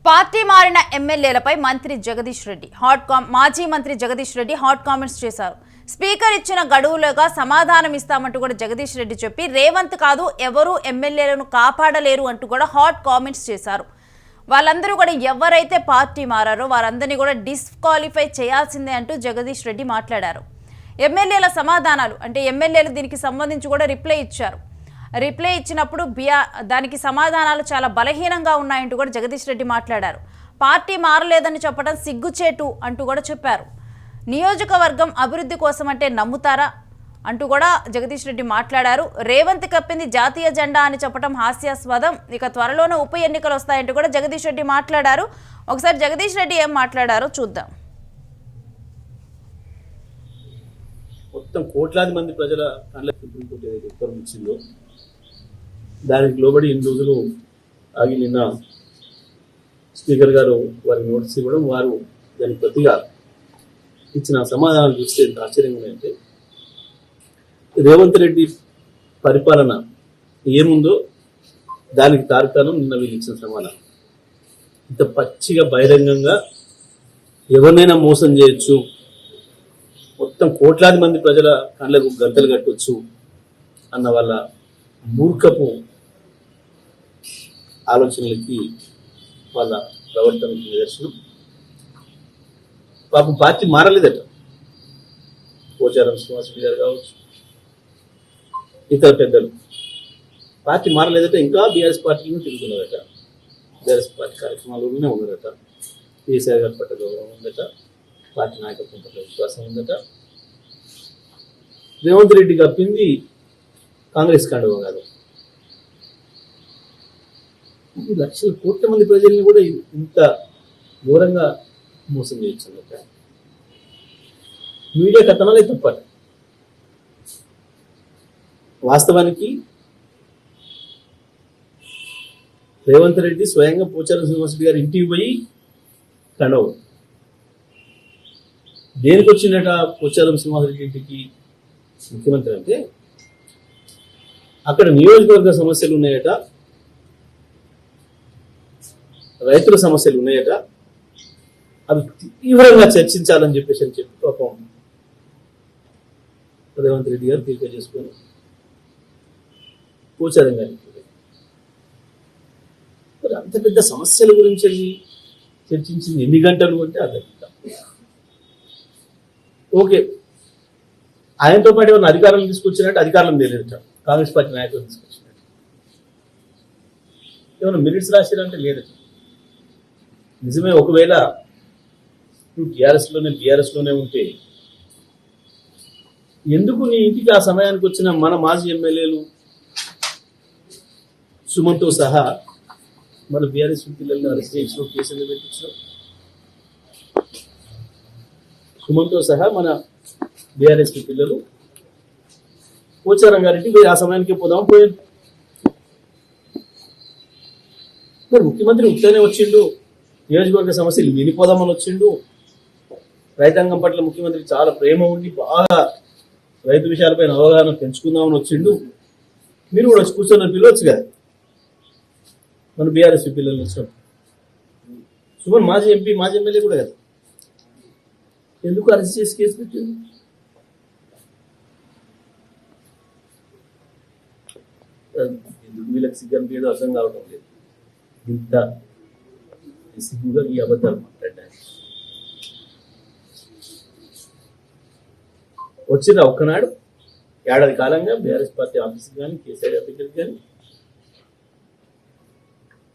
Party మారిన ఎమ్మెల్యేలపై మంత్రి జగదీష్ రెడ్డి మాజీ మంత్రి జగదీష్ రెడ్డి హాట్ కామెంట్స్ చేశారు. స్పీకర్ ఇచ్చిన గడువులుగా సమాధానం ఇస్తామంటూ కూడా జగదీష్ రెడ్డి చెప్పి రేవంత్ కాదు ఎవరు ఎమ్మెల్యేలను కాపాడలేరు అంటూ కూడా హాట్ కామెంట్స్ చేశారు. వాళ్ళందరూ కూడా ఎవరైతే పార్టీ మారారో వారందరినీ కూడా డిస్క్వాలిఫై చేయాల్సిందే అంటూ జగదీష్ రెడ్డి మాట్లాడారు. ఎమ్మెల్యేల సమాధానాలు అంటే ఎమ్మెల్యేలు దీనికి సంబంధించి కూడా రిప్లై ఇచ్చారు. రిప్లై ఇచ్చినప్పుడు దానికి సమాధానాలు చాలా బలహీనంగా ఉన్నాయంటూ కూడా జగదీష్ రెడ్డి మాట్లాడారు. పార్టీ మారలేదని చెప్పడం సిగ్గుచేటు అంటూ కూడా చెప్పారు. నియోజకవర్గం అభివృద్ధి కోసం అంటే నమ్ముతారా అంటూ కూడా జగదీష్ రెడ్డి మాట్లాడారు. రేవంత్ కప్పింది జాతీయ జెండా అని చెప్పడం హాస్యాస్పదం. ఇక త్వరలోనే ఉప ఎన్నికలు వస్తాయంటూ కూడా జగదీష్ రెడ్డి మాట్లాడారు. ఒకసారి జగదీష్ రెడ్డి ఏం మాట్లాడారో చూద్దాం. మొత్తం కోట్లాది మంది ప్రజల ఉత్తరం ఇచ్చిందో దానికి లోబడి ఇన్ని రోజులు ఆగి నిన్న స్పీకర్ గారు వారికి నోటీస్ ఇవ్వడం, వారు దానికి ప్రతిగా ఇచ్చిన సమాధానాలు చూస్తే ఎంత ఆశ్చర్యంగా ఉన్నాయంటే, రేవంత్ రెడ్డి పరిపాలన ఏముందో దానికి తార్కాణం నిన్న వీళ్ళు ఇచ్చిన సమాధానం. ఇంత పచ్చిగా బహిరంగంగా ఎవరినైనా మోసం చేయొచ్చు, మొత్తం కోట్లాది మంది ప్రజల కళ్ళకు గంతలు కట్టవచ్చు అన్న వాళ్ళ మూర్ఖపు ఆలోచనలకి వాళ్ళ ప్రవర్తనకి నిదర్శనం. పాపం పార్టీ మారలేదట. పోచారం శ్రీనివాసరెడ్డి గారు కావచ్చు, ఇతర పెద్దలు పార్టీ మారలేదట. ఇంకా బీఆర్ఎస్ పార్టీని తిరుగుతున్నారట. బీఆర్ఎస్ పార్టీ కార్యక్రమాల్లోనే ఉన్నారట. కేసీఆర్ గారి పట్ల గౌరవం ఉందట. పార్టీ నాయకత్వం పట్ల విశ్వాసం ఉందట. రేవంత్ రెడ్డి కప్పింది కాంగ్రెస్ కండువ కాదు. లక్షల కోట్ల మంది ప్రజల్ని కూడా ఇంత ఘోరంగా మోసం చేయొచ్చు. మీడియా కథనాలే తప్పట. వాస్తవానికి రేవంత్ రెడ్డి స్వయంగా పోచారం శ్రీనివాసరెడ్డి గారు ఇంటికి పోయి కండవ దేనికి వచ్చిందట పోచారం శ్రీనివాసరెడ్డి ఇంటికి ముఖ్యమంత్రి అంటే, అక్కడ నియోజకవర్గ సమస్యలు ఉన్నాయట, రైతుల సమస్యలు ఉన్నాయట, అవి తీవ్రంగా చర్చించాలని చెప్పి పాపం రేవంత్ రెడ్డి గారు తీర్పు చేసుకొని పోచారం గారికి మరి అంత పెద్ద సమస్యల గురించి చర్చించింది ఎన్ని గంటలు అంటే అర్థం. ఓకే, ఆయనతో పాటు ఏమన్నా అధికారం తీసుకొచ్చినట్టు అధికారం తెలియదట. కాంగ్రెస్ పార్టీ నాయకులు తీసుకొచ్చినట్టు ఏమన్నా మినిట్స్ రాసిరంటే లేదట. నిజమే, ఒకవేళ నువ్వు బీఆర్ఎస్లోనే ఉంటే ఎందుకు నీ ఇంటికి ఆ సమయానికి వచ్చిన మన మాజీ ఎమ్మెల్యేలు సుమన్తో సహా మన బీఆర్ఎస్ పిల్లల్ని అరెస్ట్ చేయించడం, కేసులు పెట్టించడం, సుమన్తో సహా మన బీఆర్ఎస్ పిల్లలు పోచారం గారింటికి పోయి ఆ సమయానికి పోయారు. మరి ముఖ్యమంత్రి ఉత్తనే వచ్చిండు, నియోజకవర్గ సమస్యలు వినిపోదామని వచ్చిండు. రైతాంగం పట్ల ముఖ్యమంత్రికి చాలా ప్రేమ ఉండి బాగా రైతు విషయాలపైన అవగాహన పెంచుకుందామని వచ్చిండు. మీరు కూడా వచ్చి కూర్చొని పిలవచ్చు కదా మన బీఆర్ఎస్ పిల్లలు వచ్చిన సుమన్ మాజీ ఎంపీ మాజీ ఎమ్మెల్యే కూడా కదా, ఎందుకు అరెస్ట్ చేసి కేసు పెట్టింది? వీళ్ళకి సిగ్గంత ఏదో అర్థం కావడం లేదు. ఇంత సిగ్గుగా ఈ అబద్ధాలు మాట్లాడారు. వచ్చిన ఒక్కనాడు ఏడాది కాలంగా బీఆర్ఎస్ పార్టీ ఆఫీస్కి కానీ కేసీఆర్ గారి దగ్గరికి కానీ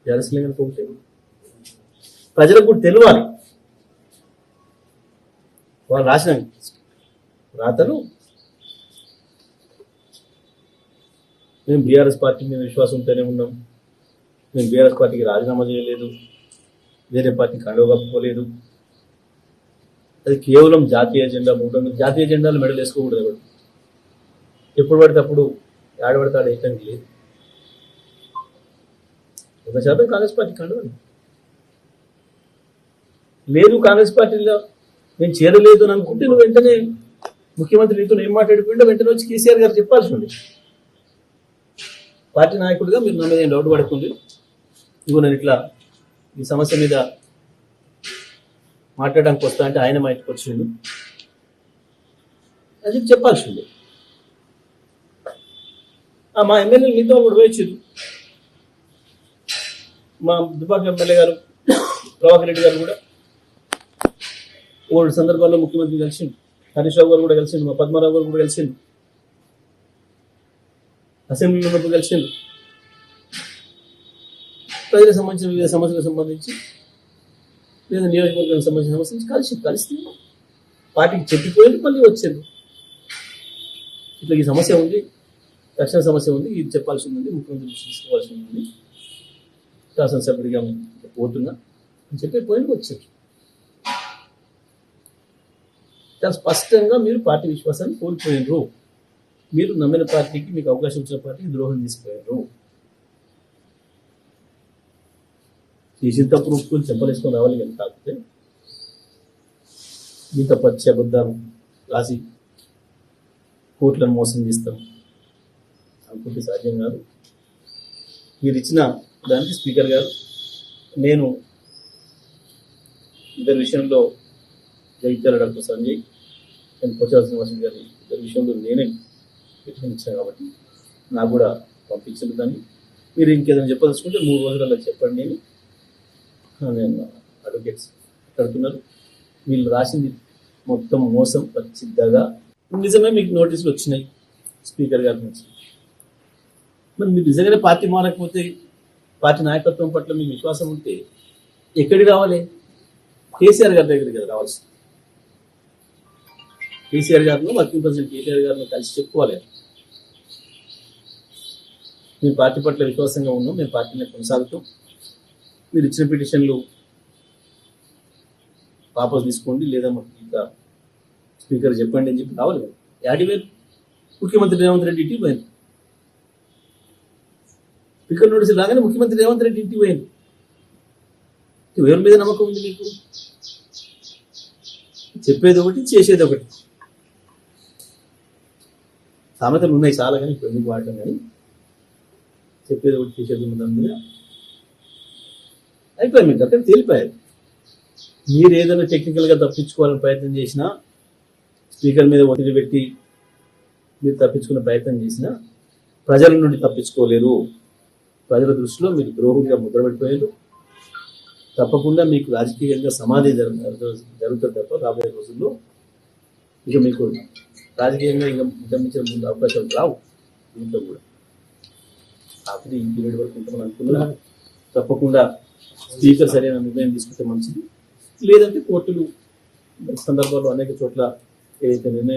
బీఆర్ఎస్ లేకపోతే ప్రజలకు కూడా తెలియాలి. వాళ్ళు రాసిన రాతలు మేము బీఆర్ఎస్ పార్టీ మీద విశ్వాసం ఉంటూనే ఉన్నాం, మేము బీఆర్ఎస్ పార్టీకి రాజీనామా చేయలేదు, వేరే పార్టీ కండువ కప్పుకోలేదు, అది కేవలం జాతీయ జెండా. జాతీయ జెండాలు మెడలు వేసుకోకూడదు. ఎవరు ఎప్పుడు పడితే అప్పుడు ఆడబడతాడు ఏకంగా లేదు. 1% కాంగ్రెస్ పార్టీ కండువ లేదు. కాంగ్రెస్ పార్టీలో నేను చేరలేదు అని అనుకుంటే నువ్వు వెంటనే ముఖ్యమంత్రి నీతో ఏం మాట్లాడిపోయిందో వెంటనే వచ్చి కేసీఆర్ గారు చెప్పాల్సి ఉంది. పార్టీ నాయకుడిగా మీరు నా మీద ఏం డౌట్ పడుతుంది, ఇగో నేను ఇట్లా ఈ సమస్య మీద మాట్లాడడానికి వస్తా అంటే ఆయన మా ఇంటికి వచ్చిండు, అది చెప్పాల్సిందే. మా ఎమ్మెల్యేలు మీతో కూడా వేయించారు. మా దుబ్బాక ఎమ్మెల్యే గారు ప్రభాకర్ రెడ్డి గారు కూడా ఓల్డ్ సందర్భాల్లో ముఖ్యమంత్రి కలిసిండు, హరీష్ రావు గారు కూడా కలిసిండు, మా పద్మారావు గారు కూడా కలిసిండు, అసెంబ్లీలో ఉన్నప్పుడు కలిసిండు. ప్రజలకు సంబంధించిన వివిధ సమస్యలకు సంబంధించి లేదా నియోజకవర్గానికి సంబంధించిన సమస్యలు కలిస్తే పార్టీకి చెప్పిపోయి మళ్ళీ వచ్చారు. ఇట్లా ఈ సమస్య ఉంది, రక్షణ సమస్య ఉంది, ఇది చెప్పాల్సి ఉంది, ముఖ్యమంత్రి దృష్టి తీసుకోవాల్సి ఉంది, శాసనసభ్యుడిగా పోతున్నా అని చెప్పి పోయి వచ్చారు. చాలా స్పష్టంగా మీరు పార్టీ విశ్వాసాన్ని కోల్పోయినరు. మీరు నమ్మిన పార్టీకి, మీకు అవకాశం ఇచ్చిన పార్టీకి ద్రోహం తీసుకుపోయారు. చేసిన తప్పు రూపుకొని చెంపలేసుకొని రావాలి కానీ కాకపోతే ఇంత పచ్చి అబద్ధాలు రాసి కోట్లను మోసం చేస్తాం అనుకుంటే సాధ్యం కాదు. మీరు ఇచ్చిన దానికి స్పీకర్ గారు, నేను ఇద్దరి విషయంలో జగిత్యాల డాక్టర్ సంజయ్ అండ్ పోచాల శ్రీనివాస్ గారి ఇద్దరి విషయంలో నేనే ఇచ్చాను కాబట్టి నాకు కూడా పంపించిన దాన్ని మీరు ఇంకేదైనా చెప్పదలుచుకుంటే 3 రోజులలో చెప్పండి. నేను అడ్వకేట్స్ కడుతున్నారు, వీళ్ళు రాసింది మొత్తం మోసం పచ్చిద్దగా. నిజమే మీకు నోటీసులు వచ్చినాయి స్పీకర్ గారి నుంచి. మరి మీరు నిజంగానే పార్టీ మారకపోతే, పార్టీ నాయకత్వం పట్ల మీకు విశ్వాసం ఉంటే ఎక్కడికి రావాలి? కేసీఆర్ గారి దగ్గరికి కదా రావాల్సి. కేసీఆర్ గారిలో వర్కింగ్ ప్రెసిడెంట్ కేసీఆర్ గారిని కలిసి చెప్పుకోవాలి, మేము పార్టీ పట్ల విశ్వాసంగా ఉన్నాం, మేము పార్టీని కొనసాగుతాం, మీరు ఇచ్చిన పిటిషన్లు వాపసు తీసుకోండి లేదా మాకు ఇంకా స్పీకర్ చెప్పండి అని చెప్పి రావాలి కదా. యాడివేరు ముఖ్యమంత్రి రేవంత్ రెడ్డి ఇంటికి పోయింది. స్పీకర్ నోటీసులు రాగానే ముఖ్యమంత్రి రేవంత్ రెడ్డి ఇంటికి పోయింది. ఎవరి మీద నమ్మకం ఉంది మీకు? చెప్పేది ఒకటి, చేసేది ఒకటి. సామెతలు ఉన్నాయి చాలా, కానీ ఇప్పుడు ఎందుకు వాడటం, కానీ చెప్పేది ఒకటి, చేసేది ఉన్నదాని మీద అయిపోయాయి. మీకు అక్కడ తేలిపోయారు. మీరు ఏదైనా టెక్నికల్గా తప్పించుకోవాలని ప్రయత్నం చేసినా, స్పీకర్ మీద ఒత్తిడి పెట్టి మీరు తప్పించుకునే ప్రయత్నం చేసినా ప్రజల నుండి తప్పించుకోలేరు. ప్రజల దృష్టిలో మీరు ద్రోహంగా ముద్రపెట్టిపోయారు. తప్పకుండా మీకు రాజకీయంగా సమాధి జరుగుతుంది తప్ప రాబోయే రోజుల్లో ఇక మీకు రాజకీయంగా ఇంకా గమనించిన ముందు అవకాశాలు రావు. దీంట్లో కూడా ఆఖరి ఈ పీరియడ్ వరకు ఉంటామని అనుకున్నా. తప్పకుండా స్పీకర్ సరైన నిర్ణయం తీసుకుంటే మంచిది. లేదంటే కోర్టులు సందర్భాల్లో అనేక చోట్ల ఏదైతే నిర్ణయం